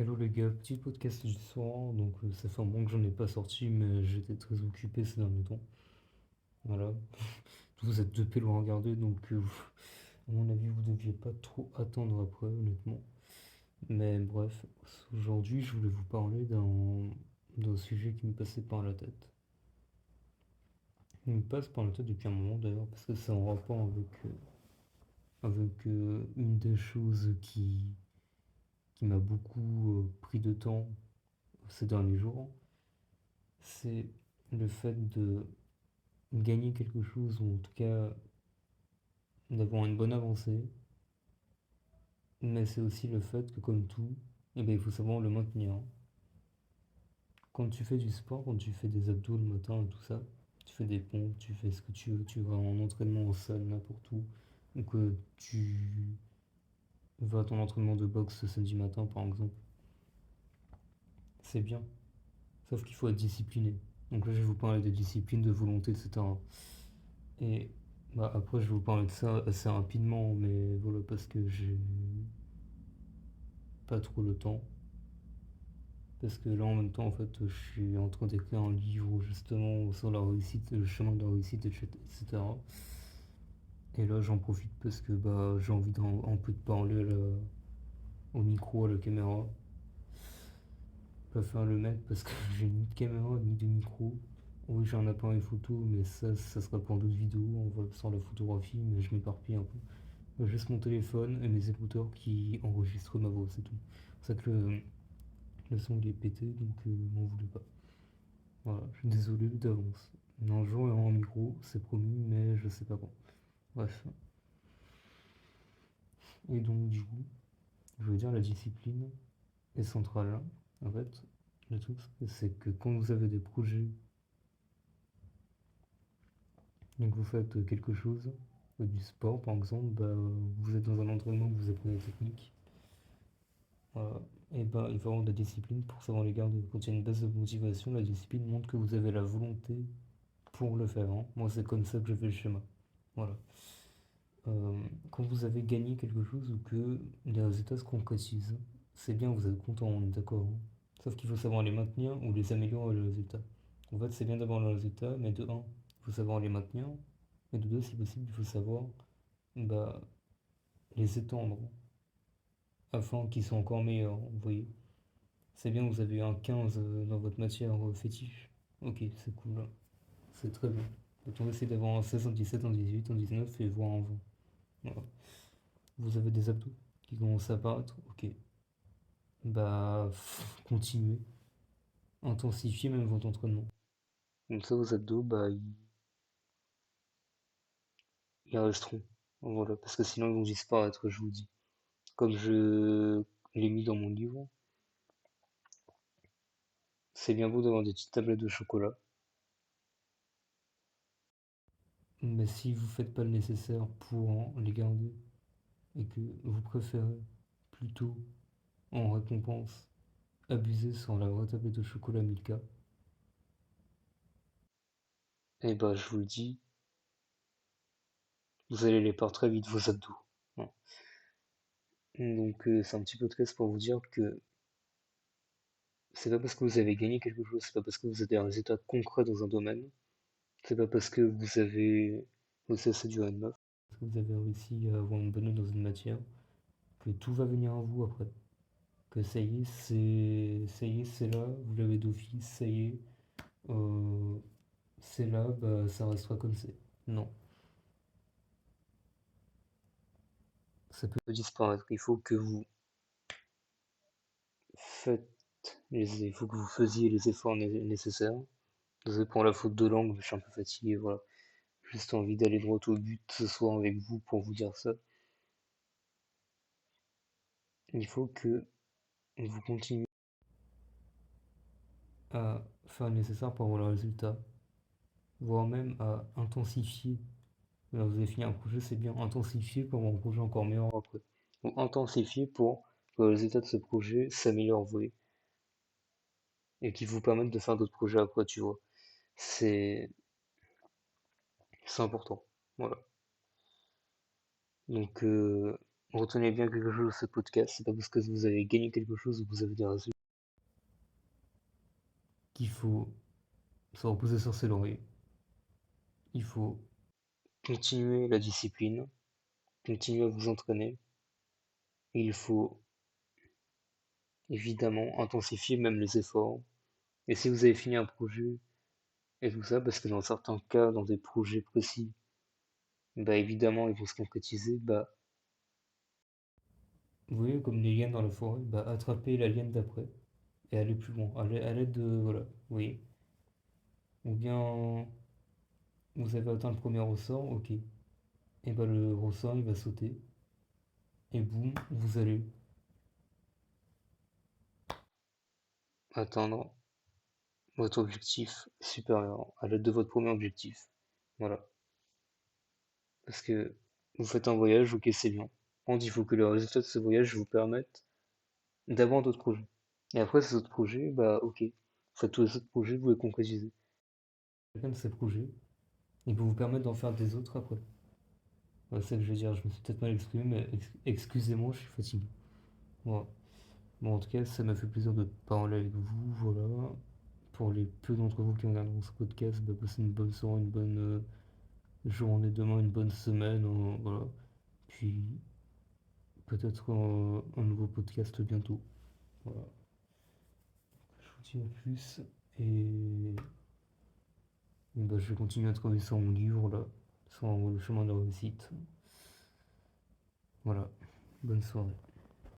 Hello les gars, petit podcast du soir, donc ça fait un moment que j'en ai pas sorti, mais j'étais très occupé ces derniers temps. Voilà, vous êtes deux pélos à regarder, donc à mon avis vous deviez pas trop attendre après, honnêtement. Mais bref, aujourd'hui je voulais vous parler d'un sujet qui me passait par la tête. Il me passe par la tête depuis un moment d'ailleurs, parce que c'est en rapport avec une des choses qui m'a beaucoup pris de temps ces derniers jours. C'est le fait de gagner quelque chose, ou en tout cas d'avoir une bonne avancée, mais c'est aussi le fait que comme tout, eh ben, il faut savoir le maintenir. Quand tu fais du sport, quand tu fais des abdos le matin et tout ça, tu fais des pompes, tu fais ce que tu veux, tu vas en entraînement en salle, n'importe où, ou que tu vas à ton entraînement de boxe ce samedi matin par exemple, c'est bien, sauf qu'il faut être discipliné. Donc là je vais vous parler de discipline, de volonté, etc. Et bah, après je vais vous parler de ça assez rapidement, mais voilà, parce que j'ai pas trop le temps. Parce que là, en même temps, en fait, je suis en train d'écrire un livre justement sur la réussite, le chemin de la réussite, etc. Et là, j'en profite parce que bah, j'ai envie un peu de parler au micro, à la caméra. Pas faire le mec parce que j'ai ni de caméra ni de micro. Oui, j'ai un appareil photo, mais ça sera pour d'autres vidéos. On va sur la photographie, mais je m'éparpille un peu. Juste mon téléphone et mes écouteurs qui enregistrent ma voix, c'est tout. C'est pour ça que le son il est pété, donc m'en voulez pas. Voilà, je suis désolé d'avance. Un jour, il y aura un micro, c'est promis, mais je sais pas quand. Bref. Et donc, du coup, je veux dire, la discipline est centrale. En fait, le truc, c'est que quand vous avez des projets et que vous faites quelque chose, du sport par exemple, bah, vous êtes dans un entraînement, vous apprenez la technique. Voilà. Et bah, il faut avoir de la discipline pour savoir les garder. Quand il y a une baisse de motivation, la discipline montre que vous avez la volonté pour le faire. Moi, c'est comme ça que je fais le schéma. Voilà. Quand vous avez gagné quelque chose ou que les résultats se concrétisent, c'est bien, vous êtes content, on est d'accord. Sauf qu'il faut savoir les maintenir ou les améliorer les résultats. En fait, c'est bien d'avoir le résultat, mais de un, il faut savoir les maintenir, et de deux, si possible, il faut savoir bah, les étendre afin qu'ils soient encore meilleurs. Vous voyez, c'est bien, vous avez eu un 15 dans votre matière fétiche. Ok, c'est cool, c'est très bien. Donc on va essayer d'avoir un 16, un 17, un 18, un 19 et voir un 20. Voilà. Vous avez des abdos qui commencent à apparaître, ok. Bah, continuez, intensifiez même votre entraînement. Comme ça, vos abdos, bah, ils resteront. Voilà, parce que sinon ils vont disparaître, je vous dis. Comme je l'ai mis dans mon livre, c'est bien beau d'avoir des petites tablettes de chocolat, mais si vous faites pas le nécessaire pour les garder et que vous préférez plutôt en récompense abuser sur la vraie tablette de chocolat Milka, et bah je vous le dis, vous allez les perdre très vite vos abdos. Voilà. Donc c'est un petit podcast pour vous dire que c'est pas parce que vous avez gagné quelque chose, c'est pas parce que vous avez un résultat concret dans un domaine, c'est pas parce que vous avez réussi à séduire une meuf, parce que vous avez réussi à avoir une bonne note dans une matière, que tout va venir à vous après. Que ça y est, c'est là, vous l'avez d'office, ça y est, euh, c'est là, bah ça restera comme c'est. Non, ça peut disparaître. Il faut que vous il faut que vous faisiez les efforts nécessaires. Désolé pour la faute de langue, je suis un peu fatigué, voilà. Juste envie d'aller droit au but ce soir avec vous pour vous dire ça. Il faut que vous continuiez à faire le nécessaire pour avoir le résultat, voire même à intensifier. Là, vous avez fini un projet, c'est bien. Intensifier pour avoir un projet encore meilleur après. Ou intensifier pour que le résultat de ce projet s'améliore, vous voyez, et qui vous permettent de faire d'autres projets après, tu vois. C'est c'est important. Voilà. Donc, Retenez bien quelque chose de ce podcast, c'est pas parce que vous avez gagné quelque chose ou que vous avez des résultats qu'il faut se reposer sur ses lauriers. Il faut continuer la discipline, continuer à vous entraîner. Il faut évidemment intensifier même les efforts. Et si vous avez fini un projet et tout ça, parce que dans certains cas, dans des projets précis, bah évidemment, ils vont se concrétiser, bah vous voyez comme les lianes dans la forêt, bah attrapez la liane d'après et allez plus loin, à l'aide de, voilà, vous voyez. Ou bien vous avez atteint le premier ressort, ok, et bah le ressort il va sauter, et boum, vous allez atteindre votre objectif supérieur à l'aide de votre premier objectif. Voilà. Parce que vous faites un voyage, ok, c'est bien. Par contre, il faut que le résultat de ce voyage vous permette d'avoir d'autres projets. Et après, ces autres projets, bah ok. En fait, tous les autres projets, vous les concrétisez. Chacun de ces projets, il peut vous permettre d'en faire des autres après. Ouais, c'est ça que je veux dire, je me suis peut-être mal exprimé, mais excusez-moi, je suis fatigué. Voilà. Bon, en tout cas, ça m'a fait plaisir de parler avec vous, voilà. Pour les peu d'entre vous qui regarderont ce podcast, bah, passez une bonne soirée, une bonne journée demain, une bonne semaine, voilà. Puis peut-être un nouveau podcast bientôt. Voilà. Je vous dis à plus et bah, je vais continuer à travailler sur mon livre là, sur le chemin de la réussite. Voilà. Bonne soirée.